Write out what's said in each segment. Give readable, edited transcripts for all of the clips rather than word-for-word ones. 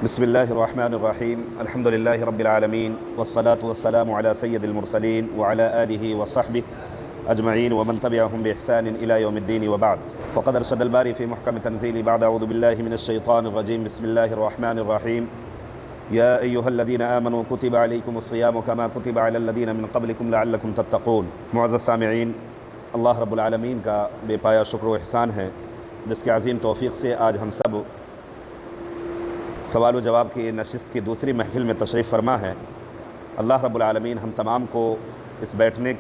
بسم الله الرحمن الرحيم الحمد لله رب العالمين والصلاة والسلام على سيد المرسلين وعلى آله وصحبه أجمعين ومن تبعهم بإحسان إلى يوم الدين وبعد. فقد أرشد الباري في محكم تنزيله بعد أعوذ بالله من الشيطان الرجيم. بسم الله الرحمن الرحيم. يا أيها الذين آمنوا كتب عليكم الصيام كما كتب على الذين من قبلكم لعلكم تتقون. معزز سامعین، اللہ رب العالمین کا بے پایا شکر و احسان ہے جس کے عظیم توفیق سے آج ہم سب سوال و جواب کی نشست کی دوسری محفل میں تشریف فرما ہے۔ اللہ رب العالمین ہم تمام کو اس بیٹھنے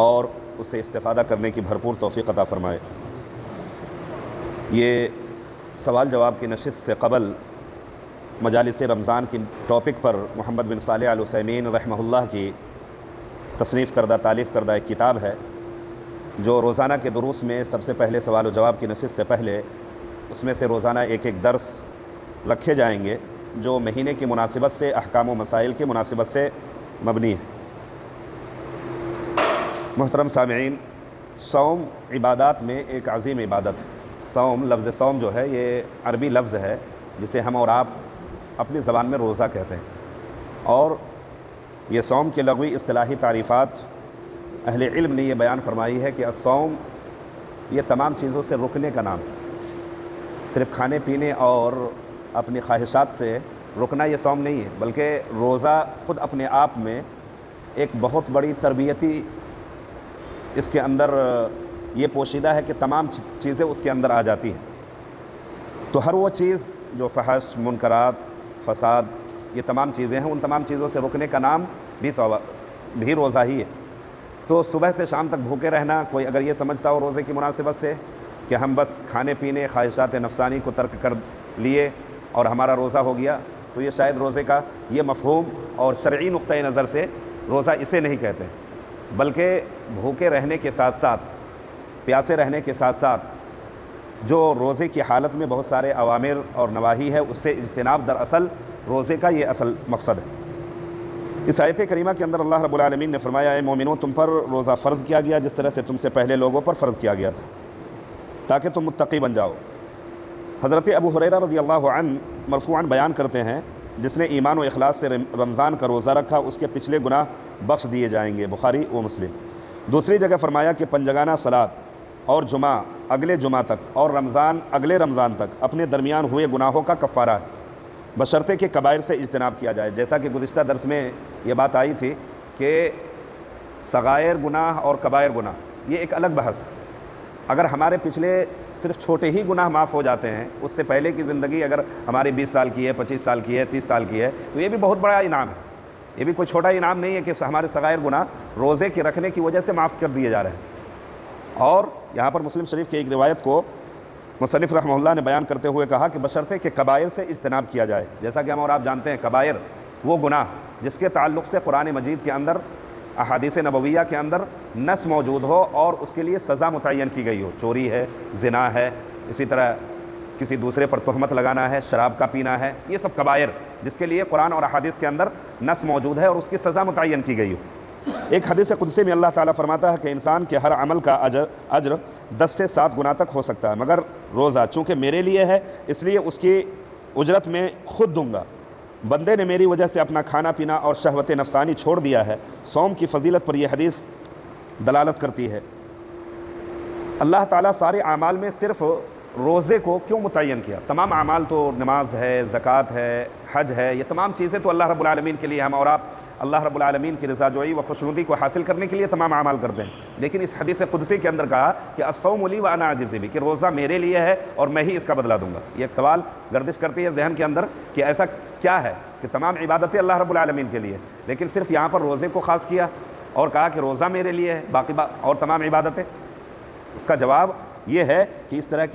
اور اس سے استفادہ کرنے کی بھرپور توفیق عطا فرمائے۔ یہ سوال جواب کی نشست سے قبل مجالس رمضان کی ٹاپک پر محمد بن صالح العثیمین رحمہ اللہ کی تصنیف کردہ تالیف کردہ ایک کتاب ہے جو روزانہ کے دروس میں سب سے پہلے سوال و جواب کی نشست سے پہلے اس میں سے روزانہ ایک ایک درس رکھے جائیں گے جو مہینے کی مناسبت سے احکام و مسائل کی مناسبت سے مبنی ہے۔ محترم سامعین، صوم عبادات میں ایک عظیم عبادت ہے۔ صوم، لفظ صوم جو ہے یہ عربی لفظ ہے جسے ہم اور آپ اپنی زبان میں روزہ کہتے ہیں، اور یہ صوم کے لغوی اصطلاحی تعریفات اہل علم نے یہ بیان فرمائی ہے کہ الصوم یہ تمام چیزوں سے رکنے کا نام ہے۔ صرف کھانے پینے اور اپنی خواہشات سے رکنا یہ صوم نہیں ہے، بلکہ روزہ خود اپنے آپ میں ایک بہت بڑی تربیتی اس کے اندر یہ پوشیدہ ہے کہ تمام چیزیں اس کے اندر آ جاتی ہیں۔ تو ہر وہ چیز جو فحش، منکرات، فساد، یہ تمام چیزیں ہیں، ان تمام چیزوں سے رکنے کا نام بھی روزہ ہی ہے۔ تو صبح سے شام تک بھوکے رہنا، کوئی اگر یہ سمجھتا ہو روزے کی مناسبت سے کہ ہم بس کھانے پینے، خواہشات نفسانی کو ترک کر لیے اور ہمارا روزہ ہو گیا، تو یہ شاید روزے کا یہ مفہوم اور شرعی نقطۂ نظر سے روزہ اسے نہیں کہتے، بلکہ بھوکے رہنے کے ساتھ ساتھ، پیاسے رہنے کے ساتھ ساتھ جو روزے کی حالت میں بہت سارے اوامر اور نواہی ہے اس سے اجتناب دراصل روزے کا یہ اصل مقصد ہے۔ اس آیت کریمہ کے اندر اللہ رب العالمین نے فرمایا، اے مومنو، تم پر روزہ فرض کیا گیا جس طرح سے تم سے پہلے لوگوں پر فرض کیا گیا تھا تاکہ تم متقی بن جاؤ۔ حضرت ابو ہریرہ رضی اللہ عنہ مرفوعاً بیان کرتے ہیں، جس نے ایمان و اخلاص سے رمضان کا روزہ رکھا اس کے پچھلے گناہ بخش دیے جائیں گے، بخاری و مسلم۔ دوسری جگہ فرمایا کہ پنجگانہ صلاۃ اور جمعہ اگلے جمعہ تک اور رمضان اگلے رمضان تک اپنے درمیان ہوئے گناہوں کا کفارہ ہے، بشرطے کہ کبائر سے اجتناب کیا جائے۔ جیسا کہ گزشتہ درس میں یہ بات آئی تھی کہ صغائر گناہ اور کبائر گناہ یہ ایک الگ بحث ہے۔ اگر ہمارے پچھلے صرف چھوٹے ہی گناہ معاف ہو جاتے ہیں، اس سے پہلے کی زندگی اگر ہماری 20 سال کی ہے، 25 سال کی ہے، 30 سال کی ہے، تو یہ بھی بہت بڑا انعام ہے۔ یہ بھی کوئی چھوٹا انعام نہیں ہے کہ ہمارے صغائر گناہ روزے کے رکھنے کی وجہ سے معاف کر دیے جا رہے ہیں۔ اور یہاں پر مسلم شریف کی ایک روایت کو مصنف رحمہ اللہ نے بیان کرتے ہوئے کہا کہ بشرطے کہ کبائر سے اجتناب کیا جائے۔ جیسا کہ ہم اور آپ جانتے ہیں، کبائر وہ گناہ جس کے تعلق سے قرآن مجید کے اندر، احادیث نبویہ کے اندر نص موجود ہو اور اس کے لیے سزا متعین کی گئی ہو۔ چوری ہے، زنا ہے، اسی طرح کسی دوسرے پر تہمت لگانا ہے، شراب کا پینا ہے، یہ سب کبائر جس کے لیے قرآن اور احادیث کے اندر نص موجود ہے اور اس کی سزا متعین کی گئی ہو۔ ایک حدیث قدسی میں اللہ تعالیٰ فرماتا ہے کہ انسان کے ہر عمل کا اجر 10 سے 7 گنا تک ہو سکتا ہے، مگر روزہ چونکہ میرے لیے ہے اس لیے اس کی اجرت میں خود دوں گا۔ بندے نے میری وجہ سے اپنا کھانا پینا اور شہوت نفسانی چھوڑ دیا ہے۔ صوم کی فضیلت پر یہ حدیث دلالت کرتی ہے۔ اللہ تعالیٰ سارے اعمال میں صرف روزے کو کیوں متعین کیا؟ تمام اعمال تو نماز ہے، زکوٰۃ ہے، حج ہے، یہ تمام چیزیں تو اللہ رب العالمین کے لیے، ہم اور آپ اللہ رب العالمین کی رضا جوئی و خوشنودی کو حاصل کرنے کے لیے تمام اعمال کرتے ہیں۔ لیکن اس حدیث قدسی کے اندر کہا کہ الصوم لی وانا اجزی بہ، کہ روزہ میرے لیے ہے اور میں ہی اس کا بدلہ دوں گا۔ یہ ایک سوال گردش کرتی ہے ذہن کے اندر کہ ایسا کیا ہے کہ تمام عبادتیں اللہ رب العالمین کے لیے، لیکن صرف یہاں پر روزے کو خاص کیا اور کہا کہ روزہ میرے لیے ہے، باقی اور تمام عبادتیں؟ اس کا جواب یہ ہے کہ اس طرح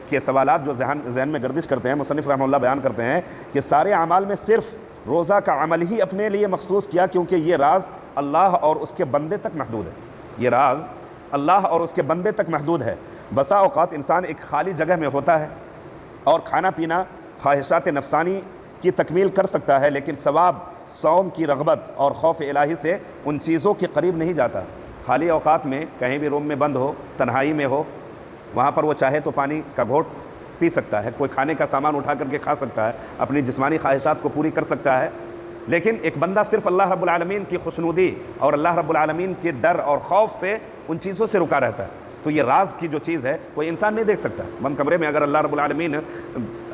کے سوالات جو ذہن میں گردش کرتے ہیں، مصنف رحمہ اللہ بیان کرتے ہیں کہ سارے اعمال میں صرف روزہ کا عمل ہی اپنے لیے مخصوص کیا کیونکہ یہ راز اللہ اور اس کے بندے تک محدود ہے۔ یہ راز اللہ اور اس کے بندے تک محدود ہے۔ بسا اوقات انسان ایک خالی جگہ میں ہوتا ہے اور کھانا پینا، خواہشات نفسانی کی تکمیل کر سکتا ہے، لیکن ثواب صوم کی رغبت اور خوف الہی سے ان چیزوں کے قریب نہیں جاتا۔ خالی اوقات میں کہیں بھی روم میں بند ہو، تنہائی میں ہو، وہاں پر وہ چاہے تو پانی کا گھونٹ پی سکتا ہے، کوئی کھانے کا سامان اٹھا کر کے کھا سکتا ہے، اپنی جسمانی خواہشات کو پوری کر سکتا ہے، لیکن ایک بندہ صرف اللہ رب العالمین کی خوشنودی اور اللہ رب العالمین کے ڈر اور خوف سے ان چیزوں سے رکا رہتا ہے۔ تو یہ راز کی جو چیز ہے کوئی انسان نہیں دیکھ سکتا۔ بند کمرے میں اگر اللہ رب العالمین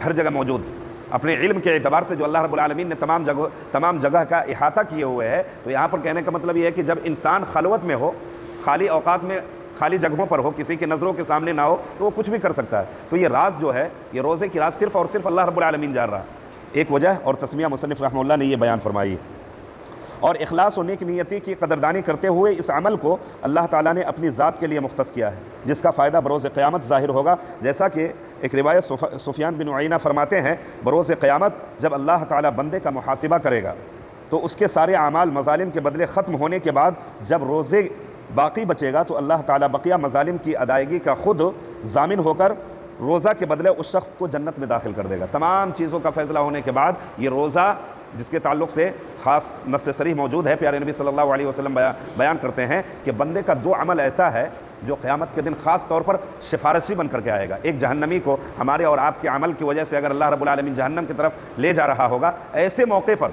ہر جگہ موجود، اپنے علم کے اعتبار سے جو اللہ رب العالمین نے تمام جگہ کا احاطہ کیے ہوئے ہے، تو یہاں پر کہنے کا مطلب یہ ہے کہ جب انسان خلوت میں ہو، خالی اوقات میں، خالی جگہوں پر ہو، کسی کی نظروں کے سامنے نہ ہو، تو وہ کچھ بھی کر سکتا ہے۔ تو یہ راز جو ہے، یہ روزے کی راز صرف اور صرف اللہ رب العالمین جان رہا ہے۔ ایک وجہ اور تسمیہ مصنف رحمہ اللہ نے یہ بیان فرمائی، اور اخلاص و نیک نیتی کی قدردانی کرتے ہوئے اس عمل کو اللہ تعالیٰ نے اپنی ذات کے لیے مختص کیا ہے، جس کا فائدہ بروز قیامت ظاہر ہوگا، جیسا کہ ایک روایت سفیان بن عیینہ فرماتے ہیں، بروز قیامت جب اللہ تعالیٰ بندے کا محاسبہ کرے گا تو اس کے سارے اعمال مظالم کے بدلے ختم ہونے کے بعد جب روزے باقی بچے گا تو اللہ تعالیٰ بقیہ مظالم کی ادائیگی کا خود ضامن ہو کر روزہ کے بدلے اس شخص کو جنت میں داخل کر دے گا۔ تمام چیزوں کا فیصلہ ہونے کے بعد یہ روزہ، جس کے تعلق سے خاص نص صریح موجود ہے، پیارے نبی صلی اللہ علیہ وسلم بیان کرتے ہیں کہ بندے کا 2 عمل ایسا ہے جو قیامت کے دن خاص طور پر سفارشی بن کر کے آئے گا۔ ایک جہنمی کو ہمارے اور آپ کے عمل کی وجہ سے اگر اللہ رب العالمین جہنم کی طرف لے جا رہا ہوگا، ایسے موقع پر،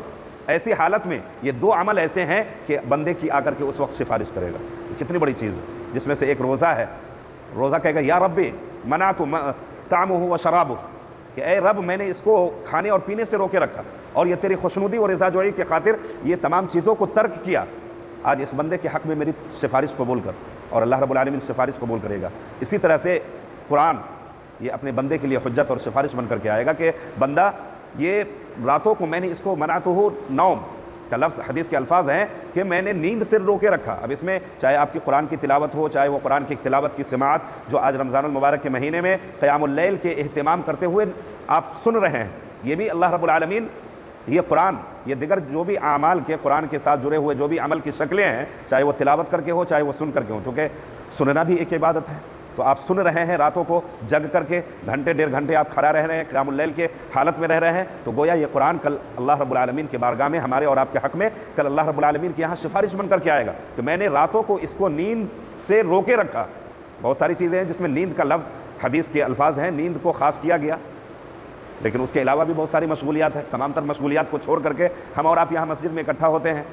ایسی حالت میں یہ 2 عمل ایسے ہیں کہ بندے کی آ کر کے اس وقت سفارش کرے گا۔ کتنی بڑی چیز ہے، جس میں سے ایک روزہ ہے۔ روزہ کہے گا یا ربی منعت طعمہ و شرابہ، کہ اے رب میں نے اس کو کھانے اور پینے سے روکے رکھا اور یہ تیری خوشنودی اور رضا جوئی کی خاطر یہ تمام چیزوں کو ترک کیا، آج اس بندے کے حق میں میری سفارش قبول کر، اور اللہ رب العالمین سفارش قبول کرے گا۔ اسی طرح سے قرآن یہ اپنے بندے کے لیے حجت اور سفارش بن کر کے آئے گا کہ بندہ یہ راتوں کو میں نے اس کو منعتہ نوم کا لفظ، حدیث کے الفاظ ہیں کہ میں نے نیند سے روکے رکھا۔ اب اس میں چاہے آپ کی قرآن کی تلاوت ہو، چاہے وہ قرآن کی تلاوت کی سماعت جو آج رمضان المبارک کے مہینے میں قیام اللیل کے اہتمام کرتے ہوئے آپ سن رہے ہیں، یہ بھی اللہ رب العالمین، یہ قرآن، یہ دیگر جو بھی اعمال کے قرآن کے ساتھ جڑے ہوئے جو بھی عمل کی شکلیں ہیں، چاہے وہ تلاوت کر کے ہو، چاہے وہ سن کر کے ہو، چونکہ سننا بھی ایک عبادت ہے۔ تو آپ سن رہے ہیں راتوں کو جگ کر کے، گھنٹے 1.5 گھنٹے آپ کھڑا رہ رہے ہیں، قیام اللیل کے حالت میں رہ رہے ہیں، تو گویا یہ قرآن کل اللہ رب العالمین کے بارگاہ میں، ہمارے اور آپ کے حق میں کل اللہ رب العالمین کے یہاں سفارش بن کر کے آئے گا کہ میں نے راتوں کو اس کو نیند سے روکے رکھا۔ بہت ساری چیزیں ہیں جس میں نیند کا لفظ، حدیث کے الفاظ ہیں، نیند کو خاص کیا گیا، لیکن اس کے علاوہ بھی بہت ساری مشغولیات ہیں۔ تمام تر مشغولیات کو چھوڑ کر کے ہم اور آپ یہاں مسجد میں اکٹھا ہوتے ہیں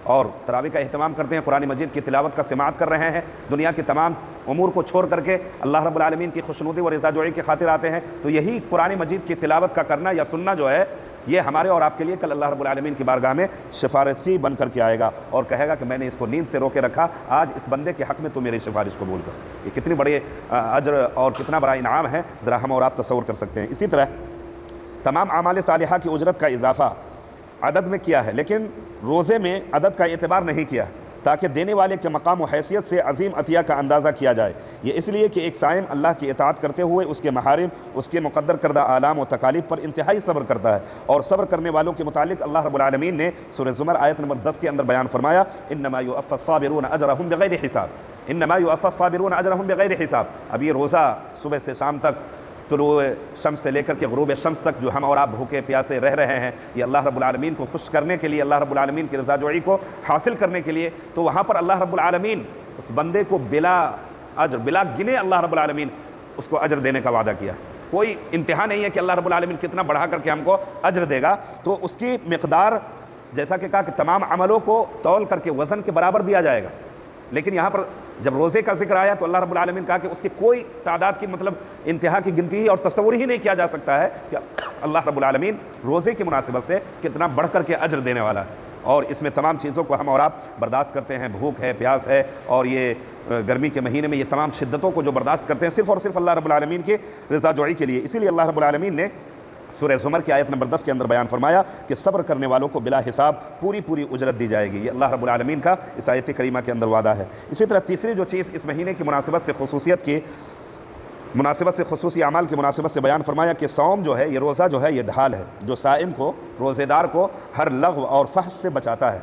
اور تراویح کا اہتمام کرتے ہیں، قرآن مجید کی تلاوت کا سماعت کر رہے ہیں، دنیا کے تمام امور کو چھوڑ کر کے اللہ رب العالمین کی خوشنودی اور رضا جوئی کی خاطر آتے ہیں۔ تو یہی قرآن مجید کی تلاوت کا کرنا یا سننا جو ہے، یہ ہمارے اور آپ کے لیے کل اللہ رب العالمین کی بارگاہ میں سفارشی بن کر کے آئے گا اور کہے گا کہ میں نے اس کو نیند سے روکے رکھا، آج اس بندے کے حق میں تو میری سفارش قبول کر۔ یہ کتنی بڑی اجر اور کتنا بڑا انعام ہے، ذرا ہم اور آپ تصور کر سکتے ہیں۔ اسی طرح تمام اعمال صالحہ کی اجرت کا اضافہ عدد میں کیا ہے، لیکن روزے میں عدد کا اعتبار نہیں کیا تاکہ دینے والے کے مقام و حیثیت سے عظیم عطیہ کا اندازہ کیا جائے۔ یہ اس لیے کہ ایک صائم اللہ کی اطاعت کرتے ہوئے اس کے محارم، اس کے مقدر کردہ آلام و تکالیف پر انتہائی صبر کرتا ہے، اور صبر کرنے والوں کے متعلق اللہ رب العالمین نے سورہ زمر آیت نمبر 10 کے اندر بیان فرمایا، انما یوفی الصابرون اجرہم بغیر حساب، انما یوفی الصابرون اجرہم بغیر حساب۔ اب یہ روزہ صبح سے شام تک، طلوع شمس سے لے کر کے غروب شمس تک جو ہم اور آپ بھوکے پیاسے رہ رہے ہیں، یہ اللہ رب العالمین کو خوش کرنے کے لیے، اللہ رب العالمین کی رضا جوئی کو حاصل کرنے کے لیے، تو وہاں پر اللہ رب العالمین اس بندے کو بلا اجر، بلا گنے اللہ رب العالمین اس کو اجر دینے کا وعدہ کیا۔ کوئی انتہا نہیں ہے کہ اللہ رب العالمین کتنا بڑھا کر کے ہم کو اجر دے گا، تو اس کی مقدار جیسا کہ کہا کہ تمام عملوں کو تول کر کے وزن کے برابر دیا جائے گا، لیکن یہاں پر جب روزے کا ذکر آیا تو اللہ رب العالمین کہا کہ اس کی کوئی تعداد کی مطلب انتہا کی گنتی ہی اور تصور ہی نہیں کیا جا سکتا ہے کہ اللہ رب العالمین روزے کی مناسبت سے کتنا بڑھ کر کے اجر دینے والا ہے۔ اور اس میں تمام چیزوں کو ہم اور آپ برداشت کرتے ہیں، بھوک ہے، پیاس ہے، اور یہ گرمی کے مہینے میں یہ تمام شدتوں کو جو برداشت کرتے ہیں صرف اور صرف اللہ رب العالمین کی رضا جوئی کے لیے۔ اسی لیے اللہ رب العالمین نے سورہ زمر کی آیت نمبر 10 کے اندر بیان فرمایا کہ صبر کرنے والوں کو بلا حساب پوری اجرت دی جائے گی۔ یہ اللہ رب العالمین کا اس آیت کریمہ کے اندر وعدہ ہے۔ اسی طرح تیسری جو چیز اس مہینے کی مناسبت سے خصوصی اعمال کی مناسبت سے بیان فرمایا کہ صوم جو ہے، یہ روزہ جو ہے، یہ ڈھال ہے جو صائم کو، روزے دار کو ہر لغو اور فحش سے بچاتا ہے۔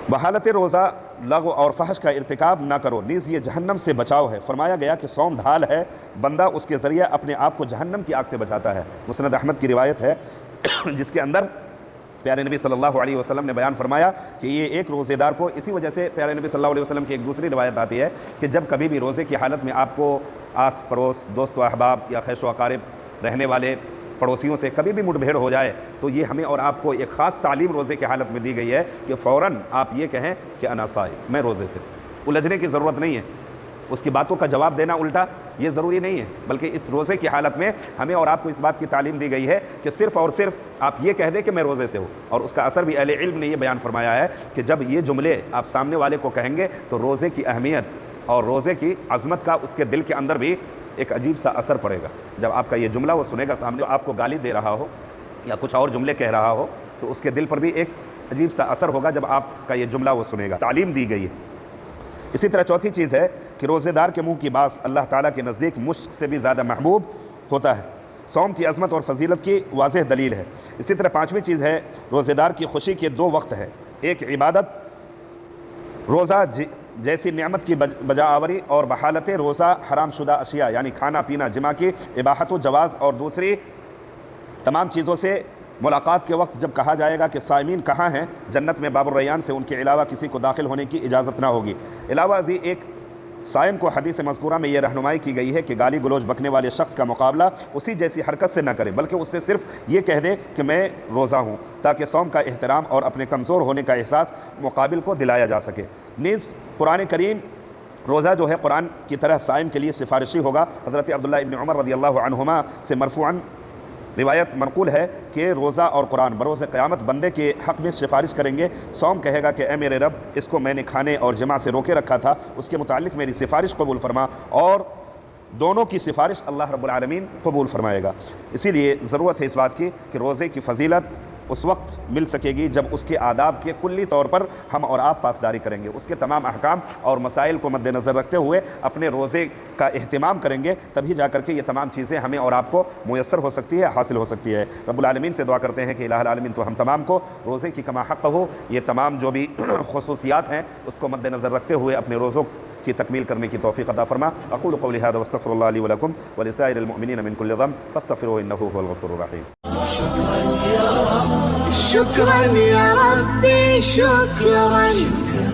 بحالت روزہ لغو اور فحش کا ارتکاب نہ کرو، نیز یہ جہنم سے بچاؤ ہے۔ فرمایا گیا کہ صوم ڈھال ہے، بندہ اس کے ذریعے اپنے آپ کو جہنم کی آگ سے بچاتا ہے۔ مسند احمد کی روایت ہے جس کے اندر پیارے نبی صلی اللہ علیہ وسلم نے بیان فرمایا کہ یہ ایک روزے دار کو، اسی وجہ سے پیارے نبی صلی اللہ علیہ وسلم کی ایک دوسری روایت آتی ہے کہ جب کبھی بھی روزے کی حالت میں آپ کو آس پڑوس، دوست و احباب یا خیش و اقارب رہنے والے پڑوسیوں سے کبھی بھی مٹبھیڑ ہو جائے تو یہ ہمیں اور آپ کو ایک خاص تعلیم روزے کی حالت میں دی گئی ہے کہ فوراً آپ یہ کہیں کہ انا صائم، میں روزے سے۔ الجھنے کی ضرورت نہیں ہے، اس کی باتوں کا جواب دینا الٹا یہ ضروری نہیں ہے، بلکہ اس روزے کی حالت میں ہمیں اور آپ کو اس بات کی تعلیم دی گئی ہے کہ صرف اور صرف آپ یہ کہہ دیں کہ میں روزے سے ہوں۔ اور اس کا اثر بھی اہل علم نے یہ بیان فرمایا ہے کہ جب یہ جملے آپ سامنے والے کو کہیں گے تو روزے کی اہمیت اور روزے کی عظمت کا اس کے دل کے اندر بھی ایک عجیب سا اثر پڑے گا۔ جب آپ کا یہ جملہ وہ سنے گا، سامنے آپ کو گالی دے رہا ہو یا کچھ اور جملے کہہ رہا ہو تو اس کے دل پر بھی ایک عجیب سا اثر ہوگا جب آپ کا یہ جملہ وہ سنے گا۔ تعلیم دی گئی ہے۔ اسی طرح چوتھی چیز ہے کہ روزے دار کے منہ کی باس اللہ تعالیٰ کے نزدیک مشک سے بھی زیادہ محبوب ہوتا ہے۔ صوم کی عظمت اور فضیلت کی واضح دلیل ہے۔ اسی طرح پانچویں چیز ہے روزے دار کی خوشی کے دو وقت ہیں، ایک عبادت روزہ جیسی نعمت کی بجا آوری اور بحالت روزہ حرام شدہ اشیاء یعنی کھانا پینا جماع کی اباحت و جواز، اور دوسری تمام چیزوں سے ملاقات کے وقت جب کہا جائے گا کہ صائمین کہاں ہیں، جنت میں باب الریان سے ان کے علاوہ کسی کو داخل ہونے کی اجازت نہ ہوگی۔ علاوہ ازیں ایک صائم کو حدیث مذکورہ میں یہ رہنمائی کی گئی ہے کہ گالی گلوچ بکنے والے شخص کا مقابلہ اسی جیسی حرکت سے نہ کرے، بلکہ اس سے صرف یہ کہہ دے کہ میں روزہ ہوں، تاکہ صوم کا احترام اور اپنے کمزور ہونے کا احساس مقابل کو دلایا جا سکے۔ نیز قرآن کریم روزہ جو ہے قرآن کی طرح صائم کے لیے سفارشی ہوگا۔ حضرت عبداللہ ابن عمر رضی اللہ عنہما سے مرفوعاً روایت منقول ہے کہ روزہ اور قرآن بروز قیامت بندے کے حق میں سفارش کریں گے۔ صوم کہے گا کہ اے میرے رب، اس کو میں نے کھانے اور جماع سے روکے رکھا تھا، اس کے متعلق میری سفارش قبول فرما، اور دونوں کی سفارش اللہ رب العالمین قبول فرمائے گا۔ اسی لیے ضرورت ہے اس بات کی کہ روزے کی فضیلت اس وقت مل سکے گی جب اس کے آداب کے کلی طور پر ہم اور آپ پاسداری کریں گے، اس کے تمام احکام اور مسائل کو مد نظر رکھتے ہوئے اپنے روزے کا اہتمام کریں گے، تبھی جا کر کے یہ تمام چیزیں ہمیں اور آپ کو میسر ہو سکتی ہے، حاصل ہو سکتی ہے۔ رب العالمین سے دعا کرتے ہیں کہ الہ العالمین تو ہم تمام کو روزے کی کما حق ہو، یہ تمام جو بھی خصوصیات ہیں اس کو مد نظر رکھتے ہوئے اپنے روزوں کی تکمیل کرنے کی توفیق عطا فرما۔ اقول قولی ھذا واستغفر اللہ لی ولکم ولسائر المؤمنین من کل ذنب فاستغفروہ انہ هو الغفور الرحیم۔ شكرا يا ربي شكرا